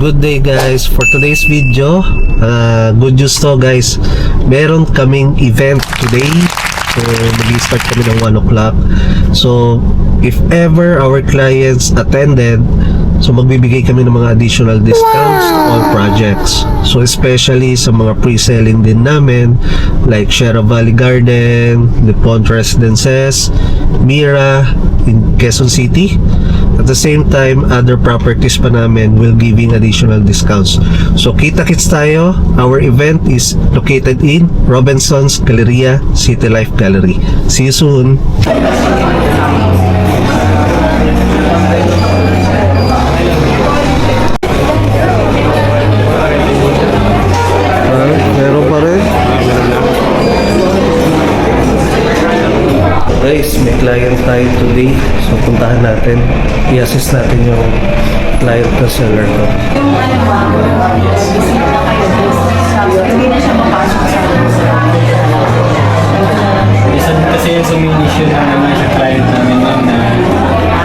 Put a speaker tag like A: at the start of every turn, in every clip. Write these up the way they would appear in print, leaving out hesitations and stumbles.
A: Good day guys, for today's video, good news to guys, meron kaming event today. So mag-start kami ng 1 o'clock. So if ever our clients attended, so magbibigay kami ng mga additional discounts to all projects. So especially sa mga pre-selling din namin like Sierra Valley Garden, The Pond Residences, Mira in Quezon City. At the same time, other properties pa namin will giving additional discounts. So kita-kits tayo. Our event is located in Robinson's Galleria, City Life Gallery. See you soon! Meron pa rin. Guys, may client tayo today. So puntahan natin. I-assist natin yung client na seller ko.
B: Hindi na siya mapasok sa
C: Kasi yung submission na naman sa client namin ma'am na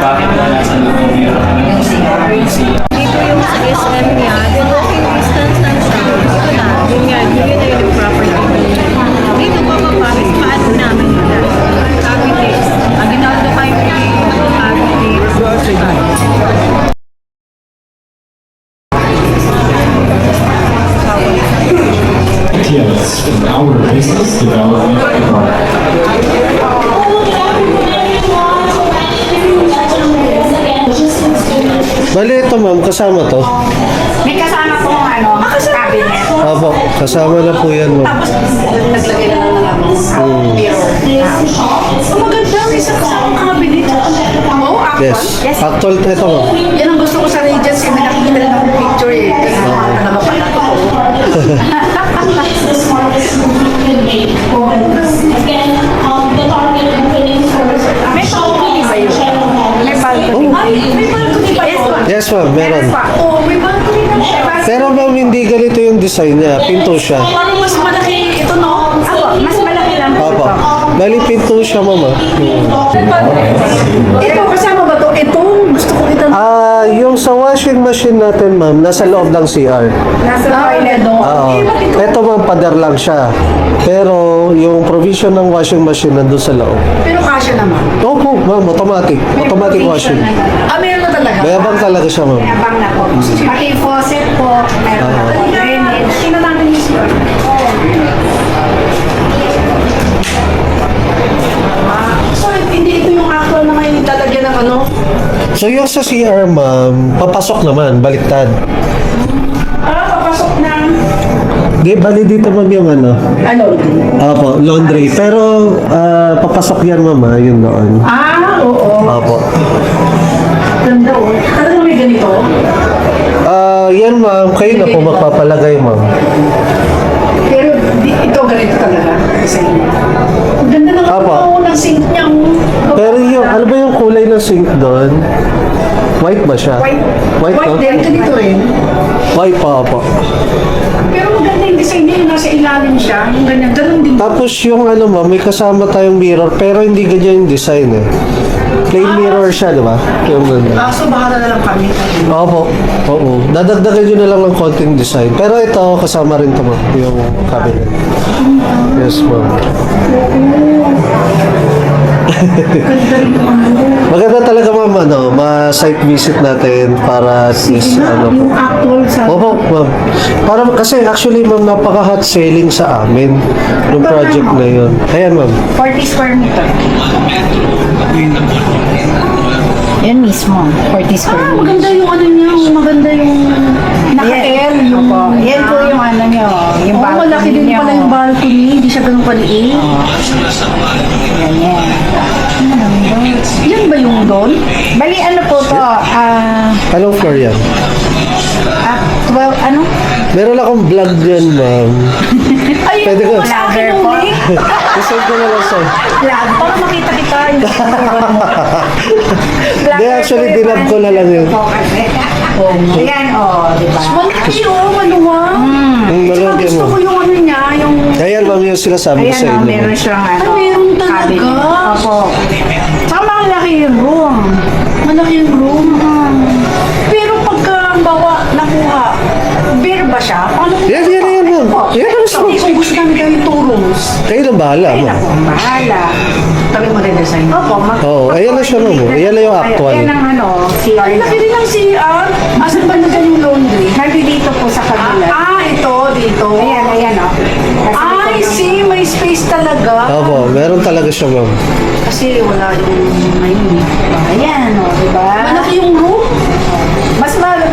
C: bakit wala sa loob yung CR.
B: dito yung sa SM niya, yung walking distance lang siya. Dito na, yun nga, yun na yung property. Dito pa mapapis, paano namin yun? Cavities. Ang ginagawa kayo yung cavities.
D: Yes, in our business development department.
A: Bali ito ma'am, kasama to.
E: May kasama pong cabinet.
A: Opo, kasama na po yan ma'am.
E: Tapos naglagay na lang ng mirror. Ang maganda, may isang kasama cabinet. Oo, actual.
A: Yes, actual ito ma'am.
E: Yan ang gusto ko sa Regency. May nakikita rin akong picture eh. Talaga pala to. May balcony ba yun? May balcony. May balcony ba yun?
A: Yes ma'am, meron.
E: Oo, may balcony na siya.
A: Pero ma'am, hindi ganito yung design niya. Pinto siya.
E: Parang mas malaki ito, no? Ako, mas malaki lang.
A: Opo. Bali pinto siya ma'am.
E: Ito, kasama ba to? Ito, gusto ko ito.
A: Yung sa washing machine natin ma'am, nasa loob ng CR.
E: Nasa toilet, no?
A: Oo. Ito ma'am, pader lang siya. Pero yung provision ng washing machine nandun sa loob.
E: Pero kasya naman.
A: Opo ma'am, automatic. Automatic washing.
E: Meron na talaga.
A: Mayabang talaga siya ma'am.
E: Mayabang na po. Pati faucet po, meron na po. Drainage. Tingnan natin yung CR. So, hindi ito yung actual na may lalagyan ng ano?
A: So yung sa CR ma'am, papasok naman, baliktad.
E: Papasok na.
A: Di, bali dito ma'am yung ano.
E: Ano?
A: Opo, laundry. Pero papasok yan ma'am yun doon.
E: Oo.
A: Opo.
E: Ganda oh. Talagang may ganito?
A: Yan ma'am, kayo na po magpapalagay ma'am.
E: Pero ito ganito talaga. Kasi ang ganda ng
A: Apo.
E: ng sink niya.
A: Pero yung, ano ba yung kulay ng sink doon? White ba siya? White no?
E: din. Ito dito rin.
A: White pa po.
E: Pero maganda yung design niya. Yung nasa ilalim siya. Yung ganyan. Ganun din.
A: Tapos yung ano ma'am, may kasama tayong mirror, pero hindi ganyan yung design eh. Plain mirror siya, di ba? Yung
E: So baka na lang kami.
A: Opo. Oo. Dadagdagan nyo na lang ng konting design. Pero ito, kasama rin ito ma'am, yung cabinet. Yes ma'am. Maganda talaga ma'am, ma-site visit natin para at least,
E: Yung actual sa...
A: Opo, ma'am. Para kasi actually ma'am, napaka-hot selling sa amin yung project na yun. Ayan ma'am.
E: 40 square meter.
B: Yan mismo, 40 square meters.
E: Maganda yung ano niya. Maganda yung... Naka-L yung...
B: Yan po yung ano nyo, yung
E: Oo, malaki din
B: nyo.
E: pala yung balcony. Hindi siya ganun kaliit.
B: Ganyan.
E: Yan ba yung doon?
B: Bali, ano po to?
A: Anong floor yan?
B: 12, ano?
A: Meron akong vlog yan ma'am.
E: Ay,
A: Pwede ko.
E: sa akin
B: po.
E: ulit.
A: Isend ko na lang sir.
E: Vlog. Para makita kita.
A: Hindi, actually, dinab ko na lang yun.
B: Ayan, di ba?
E: Malaki oh, maluwang.
A: Malaki
E: Gusto
A: mo.
E: ko yung ano niya, yung...
A: Ayan ma'am yung sinasabi ko sa
B: Ayan,
A: inyo.
B: meron siyang ano.
E: Ay, meron talaga.
B: cabinet. Opo. Saka malaki yung room.
E: Malaki yung room. Pero pagka bawa nakuha,
A: Kayo nang bahala,
E: Ayun
A: ma'am.
E: ako, bahala.
B: Kami maganda sa inyo.
E: Opo,
A: Oo, ayan na siya, ma'am. Ayan na yung actual.
E: Ayan ang ano, CR. Laki rin ang CR. Asan ba na yung laundry? Nandito po sa kabila.
B: Ito, dito.
E: Ayan, oh.
B: Ay, see, may space talaga.
A: Opo, meron talaga siya, ma'am.
B: Kasi wala yung ngayon.
E: Ayan, o, diba?
B: Malaki yung room.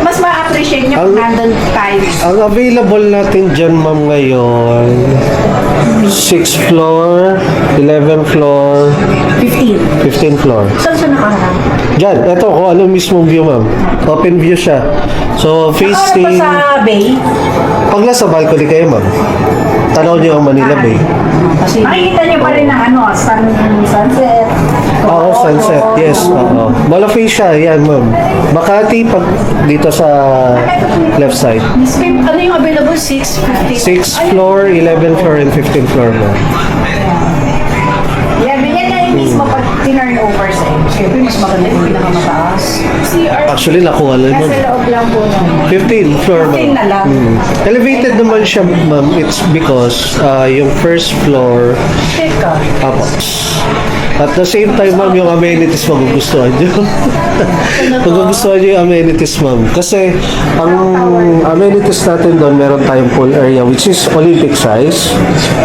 E: Mas ma-appreciate nyo
A: Ang-
E: kung nandun tayo.
A: Ang available natin dyan, ma'am, ngayon, 6th floor, 11th floor,
E: 15.
A: 15th floor.
E: Saan siya nakaharap?
A: Diyan, eto kung ano mismong view, ma'am. Open view siya. So,
E: Nakaharap
A: facing...
E: pa sa bay?
A: Pag nasa balcony kayo, ma'am, tanaw niyo ang Manila Bay.
E: Kasi makikita nyo pa rin ang ano, sunset.
A: Oo, sunset. Yes, oo. Malaki siya, yan, ma'am. Makati, pag dito sa left side.
B: Ano yung available? 650.
A: 6th floor, 11th floor, and 15th floor, ma'am.
E: Yan na yung mismo pag tinurn over sa'yo.
B: Siyempre, mas maganda yung pinakamataas. CR.
A: Actually, nakuha lang, ma'am.
E: Nasa loob lang po nung
A: 15th floor, ma'am.
E: 15 na lang.
A: Elevated naman siya, ma'am. It's because yung first floor,
E: Teka.
A: apo. At the same time, ma'am, yung amenities magugustuhan nyo. Magugustuhan nyo yung amenities, ma'am. Kasi, ang amenities natin doon, meron tayong pool area, which is Olympic size.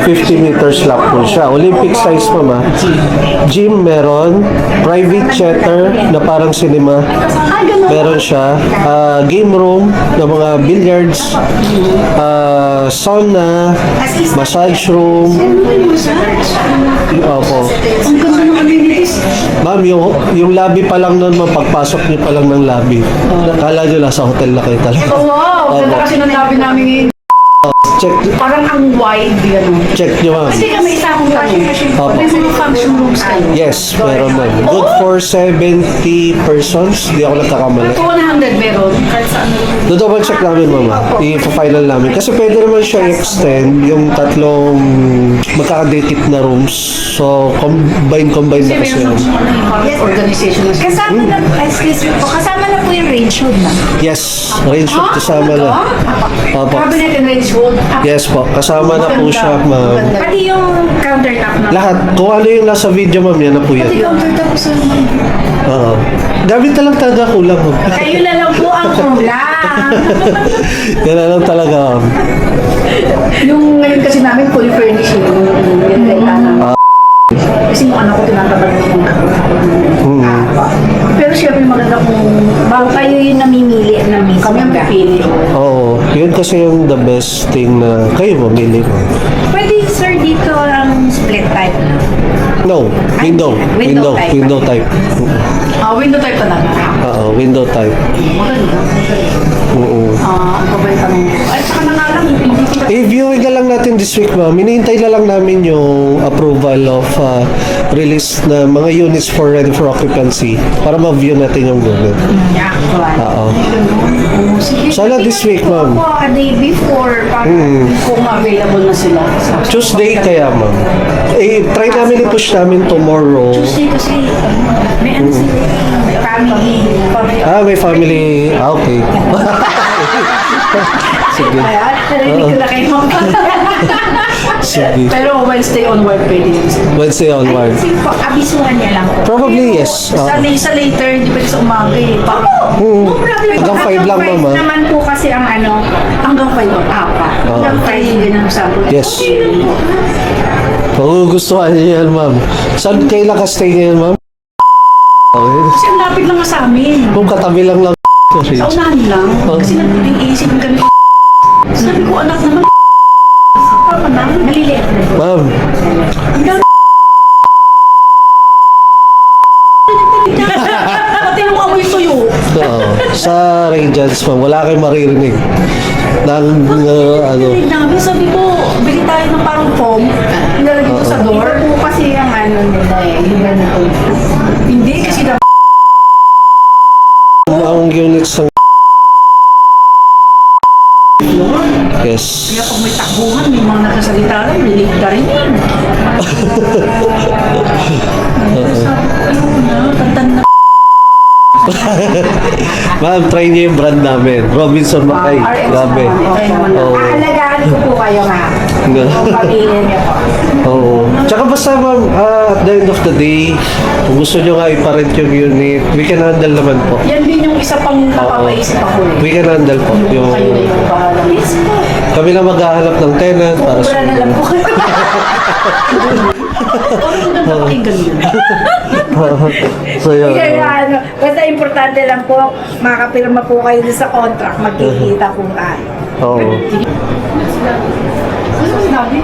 A: 50 meters lap pool siya. Olympic size, ma'am, ah. Gym meron. Private theater na parang cinema. Meron siya. Game room na mga billiards. Sauna. Massage room. Opo.
B: Ang ganda ng amenities.
A: Ma'am, yung lobby pa lang nun, ma'am, pagpasok niyo pa lang ng lobby. Kala niyo nasa hotel na kayo talaga.
B: Oh, wow! Ganda
A: Opo.
B: kasi ng labi namin ngayon.
A: Check,
B: Parang ang wide, gano'n.
A: check niyo, ma'am.
E: Kasi may isa akong washing machine.
A: Opo.
B: May mga function rooms kayo.
A: Yes, meron ma'am. Good for 70 persons. Di ako nagkakamali.
B: 200 meron. Kahit saan.
A: Do-double check namin, mama. I-final namin. Kasi pwede naman siya i-extend yung tatlong magkakadikit na rooms. So, combine na kasi yun.
B: Organization na siya.
E: Kasama na, excuse me po, kasama na po yung range hood na.
A: Yes, range hood kasama na. Opo.
B: Cabinet and range hold.
A: Yes po, kasama na po siya, ma'am.
E: Pati yung countertop na.
A: Lahat, kung ano yung nasa video, ma'am, yan na po yan.
B: Countertop sa
A: Oo. Gamit na lang talaga kulang, ma'am.
E: Kayo na lang po ang kulang.
A: Yan na lang talaga, ma'am.
B: Yung ngayon kasi namin fully furnished yung bintana. Kasi yung anak ko tinatabag ng Pero syempre maganda kung
E: Bang kayo yung namimili na mismo.
B: kami ang pipili.
A: Oo, yun kasi yung the best thing na kayo mamili, ma'am.
E: Pwede sir dito ang split type na.
A: No, window.
E: Window type.
A: Window type.
B: Window type talaga.
A: Oo, window type.
B: Maganda.
A: Oo.
B: Ang kabay tanong. Ay, saka na nga lang, hindi ko
A: I-viewing na lang natin this week, ma'am. Hinihintay na lang namin yung approval of release na mga units for ready for occupancy para ma-view natin yung unit. Oo.
B: sige.
A: Sana this week, ma'am.
E: Opo, a day before. Para
B: Kung available na sila.
A: Tuesday kaya, ma'am. Try namin i-push namin tomorrow.
B: Kasi may ano sila.
E: family.
A: May family. Okay. Sige.
B: Kaya, narinig ko na kayo.
A: Sige.
B: Pero Wednesday onward pwede yun.
A: Wednesday onward.
E: Kasi po, abisuhan niya lang po.
A: Probably yes.
B: Sa later, hindi pwede sa umaga eh.
E: No problem.
A: Hanggang 5 lang,
E: Hanggang
A: mama.
E: 5 naman po kasi ang ano,
B: Hanggang 5 ba?
E: apa. Hanggang 5
B: Yun ang sabi.
A: Yes. Magugustuhan niyo yan, ma'am. Saan kayo nakastay ngayon, ma'am? Okay.
B: Kasi ang lapit lang nga sa amin.
A: Kung katabi lang lang.
B: Sa unahan lang. Kasi nag-iisip kami. Sabi ko, anak naman. Papa na, naliliit na po.
A: Ma'am,
B: Pati yung amoy tuyo.
A: sa Radiance, ma'am, wala kayong maririnig. Ng, ano,
B: Narinig namin, sabi ko, bili tayo ng parang foam. Ilalagay ko sa door.
E: Ito po kasi ang ano nila eh, yung ganito.
B: Hindi, kasi na
A: ang units ng yes.
B: kaya pag may takbuhan, may mga nakasalita rin, may ligda rin yun. Sabi ko, ayun na, tantan na.
A: Ma'am, try niyo yung brand namin. Robinson Macay.
E: RX
A: Grabe.
E: naman, okay naman.
A: Oo.
E: Aalagaan ko po kayo nga. Pamilya niya po.
A: Oo. Tsaka basta ma'am, at the end of the day, kung gusto nyo nga iparent yung unit, we can handle naman po.
E: Yan din yung isa pang napapaisip ako eh.
A: We can handle po. Yung,
E: Kayo na yung bahala. Yes po.
A: kami na maghahanap ng tenant para
E: Wala
A: sa...
E: na lang po kayo. Ano na pakinggan yun?
A: So yun.
F: Kaya ano, basta importante lang po, makapirma po kayo dun sa contract, magkikita po tayo.
A: Oo.
E: Ano sinabi?